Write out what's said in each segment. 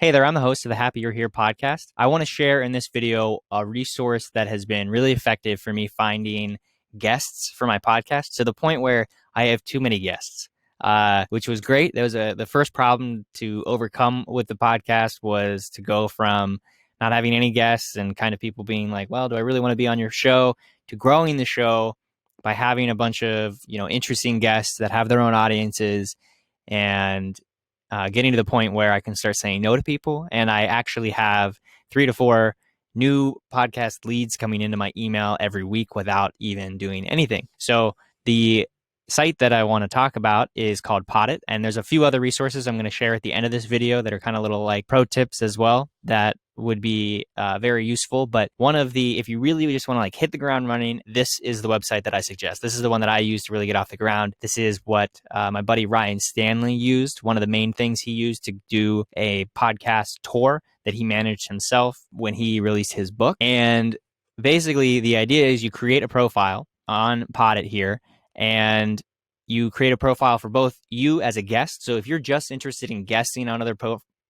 Hey there, I'm the host of the Happy You're Here podcast. I want to share in this video a resource that has been really effective for me finding guests for my podcast to the point where I have too many guests, which was great. That was the first problem to overcome with the podcast was to go from not having any guests and kind of people being like, well, do I really want to be on your show, to growing the show by having a bunch of, interesting guests that have their own audiences and getting to the point where I can start saying no to people. And I actually have 3 to 4 new podcast leads coming into my email every week without even doing anything. So the site that I want to talk about is called Podit. And there's a few other resources I'm going to share at the end of this video that are kind of little like pro tips as well that would be very useful. But one of the, if you really just want to like hit the ground running, this is the website that I suggest. This is the one that I use to really get off the ground. This is what my buddy Ryan Stanley used. One of the main things he used to do a podcast tour that he managed himself when he released his book. And basically the idea is you create a profile on Podit here, and you create a profile for both you as a guest. So if you're just interested in guesting on other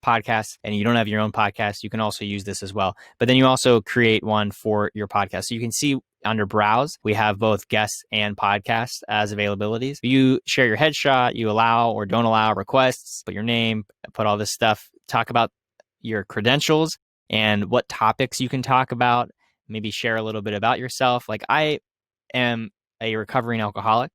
podcasts and you don't have your own podcast, you can also use this as well. But then you also create one for your podcast. So you can see under browse, we have both guests and podcasts as availabilities. You share your headshot, you allow or don't allow requests, put your name, put all this stuff, talk about your credentials and what topics you can talk about, maybe share a little bit about yourself. Like I am a recovering alcoholic.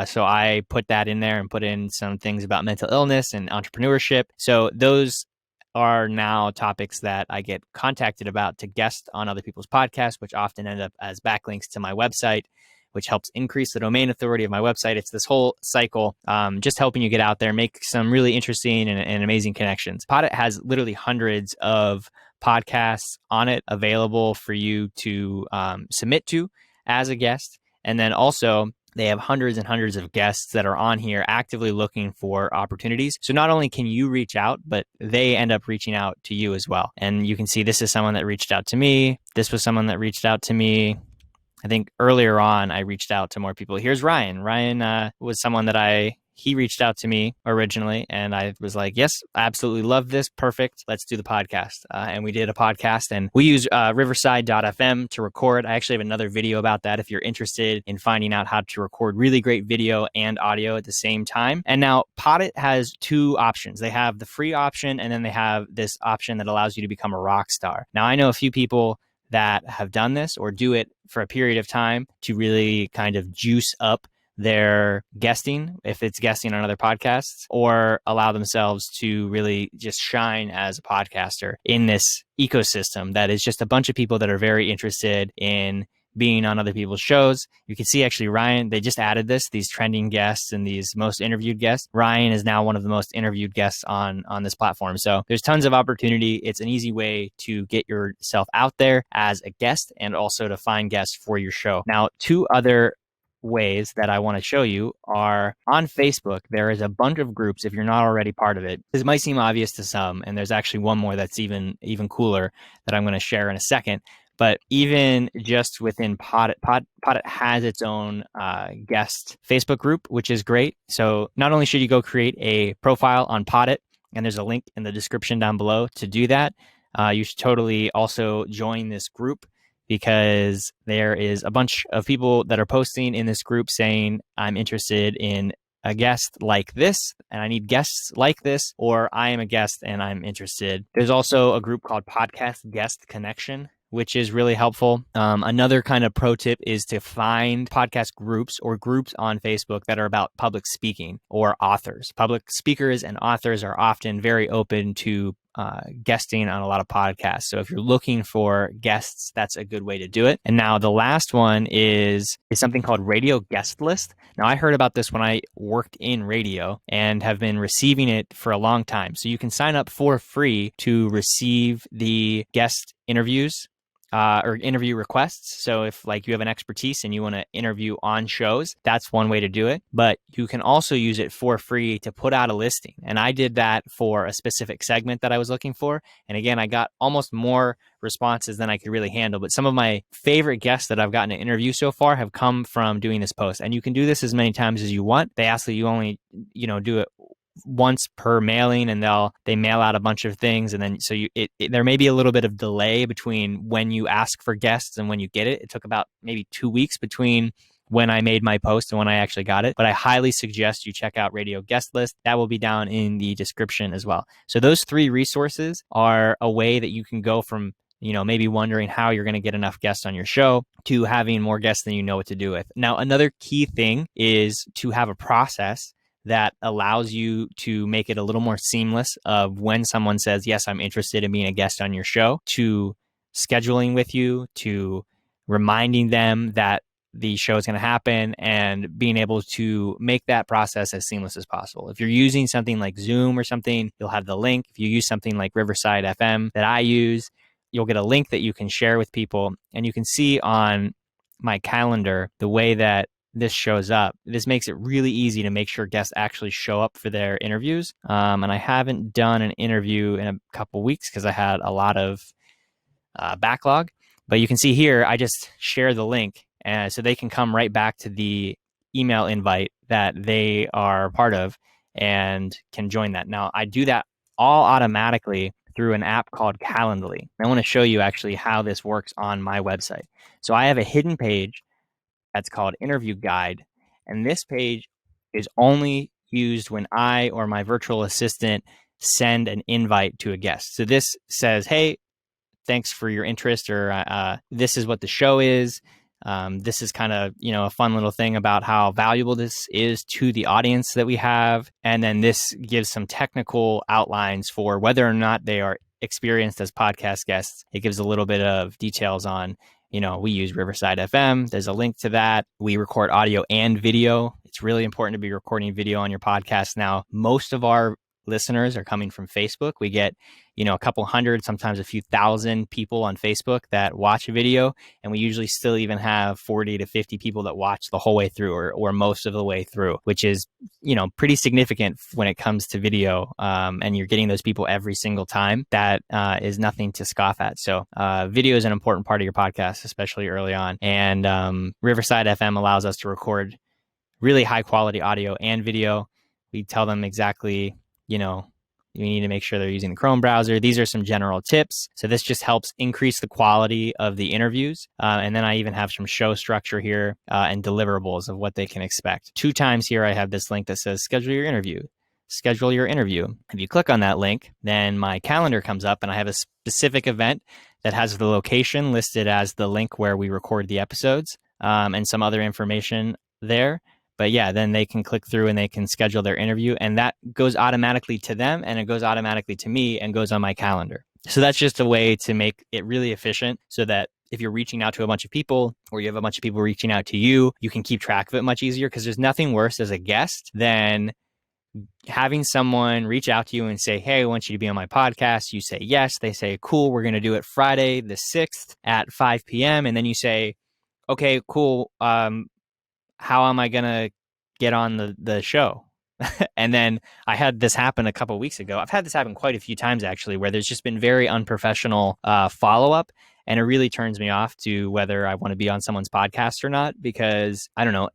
So I put that in there and put in some things about mental illness and entrepreneurship. So those are now topics that I get contacted about to guest on other people's podcasts, which often end up as backlinks to my website, which helps increase the domain authority of my website. It's this whole cycle, just helping you get out there, make some really interesting and amazing connections. Podit has literally hundreds of podcasts on it available for you to submit to as a guest. And then also they have hundreds and hundreds of guests that are on here actively looking for opportunities. So not only can you reach out, but they end up reaching out to you as well. And you can see this is someone that reached out to me. This was someone that reached out to me. I think earlier on, I reached out to more people. Here's Ryan. Ryan was someone that he reached out to me originally, and I was like, yes, I absolutely love this. Perfect. Let's do the podcast. And we did a podcast, and we use riverside.fm to record. I actually have another video about that if you're interested in finding out how to record really great video and audio at the same time. And now Podit has 2 options. They have the free option, and then they have this option that allows you to become a rock star. Now, I know a few people that have done this or do it for a period of time to really kind of juice up their guesting, if it's guesting on other podcasts, or allow themselves to really just shine as a podcaster in this ecosystem that is just a bunch of people that are very interested in being on other people's shows. You can see actually Ryan, they just added these trending guests and these most interviewed guests. Ryan is now one of the most interviewed guests on this platform. So there's tons of opportunity. It's an easy way to get yourself out there as a guest and also to find guests for your show. Now, 2 other ways that I want to show you are on Facebook. There is a bunch of groups if you're not already part of it. This might seem obvious to some, and there's actually one more that's even cooler that I'm going to share in a second. But even just within Podit has its own guest Facebook group, which is great. So not only should you go create a profile on Podit, and there's a link in the description down below to do that, you should totally also join this group, because there is a bunch of people that are posting in this group saying, I'm interested in a guest like this, and I need guests like this, or I am a guest and I'm interested. There's also a group called Podcast Guest Connection, which is really helpful. Another kind of pro tip is to find podcast groups or groups on Facebook that are about public speaking or authors. Public speakers and authors are often very open to guesting on a lot of podcasts. So if you're looking for guests, that's a good way to do it. And now the last one is something called Radio Guest List. Now I heard about this when I worked in radio and have been receiving it for a long time. So you can sign up for free to receive the guest interviews or interview requests. So if like you have an expertise and you want to interview on shows, that's one way to do it. But you can also use it for free to put out a listing. And I did that for a specific segment that I was looking for. And again, I got almost more responses than I could really handle. But some of my favorite guests that I've gotten to interview so far have come from doing this post. And you can do this as many times as you want. They ask that you only, do it once per mailing, and they mail out a bunch of things, and then there may be a little bit of delay between when you ask for guests and when you get it. It took about maybe 2 weeks between when I made my post and when I actually got it. But I highly suggest you check out Radio Guest List. That will be down in the description as well. So those 3 resources are a way that you can go from, maybe wondering how you're going to get enough guests on your show to having more guests than you know what to do with. Now, another key thing is to have a process that allows you to make it a little more seamless of when someone says, yes, I'm interested in being a guest on your show, to scheduling with you, to reminding them that the show is going to happen, and being able to make that process as seamless as possible. If you're using something like Zoom or something, you'll have the link. If you use something like Riverside FM that I use, you'll get a link that you can share with people. And you can see on my calendar the way that this shows up. This makes it really easy to make sure guests actually show up for their interviews. And I haven't done an interview in a couple weeks because I had a lot of backlog. But you can see here, I just share the link, and so they can come right back to the email invite that they are part of and can join that. Now, I do that all automatically through an app called Calendly. I want to show you actually how this works on my website. So I have a hidden page that's called Interview Guide, and this page is only used when I or my virtual assistant send an invite to a guest. So this says, hey, thanks for your interest, or this is what the show is. This is kind of, a fun little thing about how valuable this is to the audience that we have. And then this gives some technical outlines for whether or not they are experienced as podcast guests. It gives a little bit of details on, we use Riverside FM. There's a link to that. We record audio and video. It's really important to be recording video on your podcast now. Most of our listeners are coming from Facebook. We get, a couple hundred, sometimes a few thousand people on Facebook that watch a video. And we usually still even have 40 to 50 people that watch the whole way through or most of the way through, which is, pretty significant when it comes to video. And you're getting those people every single time. That is nothing to scoff at. So video is an important part of your podcast, especially early on. And Riverside FM allows us to record really high quality audio and video. We tell them exactly, you need to make sure they're using the Chrome browser. These are some general tips. So this just helps increase the quality of the interviews. And then I even have some show structure here and deliverables of what they can expect. 2 times here, I have this link that says schedule your interview. Schedule your interview. If you click on that link, then my calendar comes up and I have a specific event that has the location listed as the link where we record the episodes and some other information there. But yeah, then they can click through and they can schedule their interview, and that goes automatically to them and it goes automatically to me and goes on my calendar. So that's just a way to make it really efficient so that if you're reaching out to a bunch of people or you have a bunch of people reaching out to you, you can keep track of it much easier, because there's nothing worse as a guest than having someone reach out to you and say, hey, I want you to be on my podcast. You say yes. They say, cool, we're going to do it Friday the 6th at 5 p.m. And then you say, okay, cool. How am I going to get on the show? And then I had this happen a couple of weeks ago. I've had this happen quite a few times, actually, where there's just been very unprofessional follow-up. And it really turns me off to whether I want to be on someone's podcast or not, because I don't know.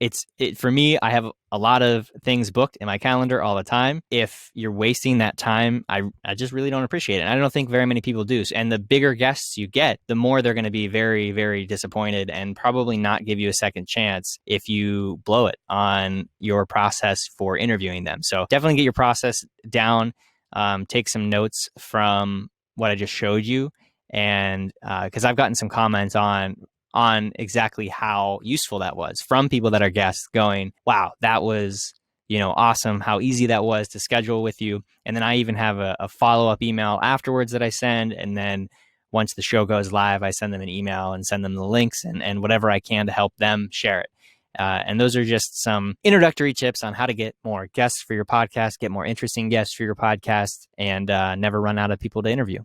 For me, I have a lot of things booked in my calendar all the time. If you're wasting that time, I just really don't appreciate it. And I don't think very many people do. And the bigger guests you get, the more they're going to be very, very disappointed and probably not give you a second chance if you blow it on your process for interviewing them. So definitely get your process down. Take some notes from what I just showed you. And because I've gotten some comments on exactly how useful that was from people that are guests going, wow, that was, awesome, how easy that was to schedule with you. And then I even have a follow-up email afterwards that I send. And then once the show goes live, I send them an email and send them the links and whatever I can to help them share it. And those are just some introductory tips on how to get more guests for your podcast, get more interesting guests for your podcast, and never run out of people to interview.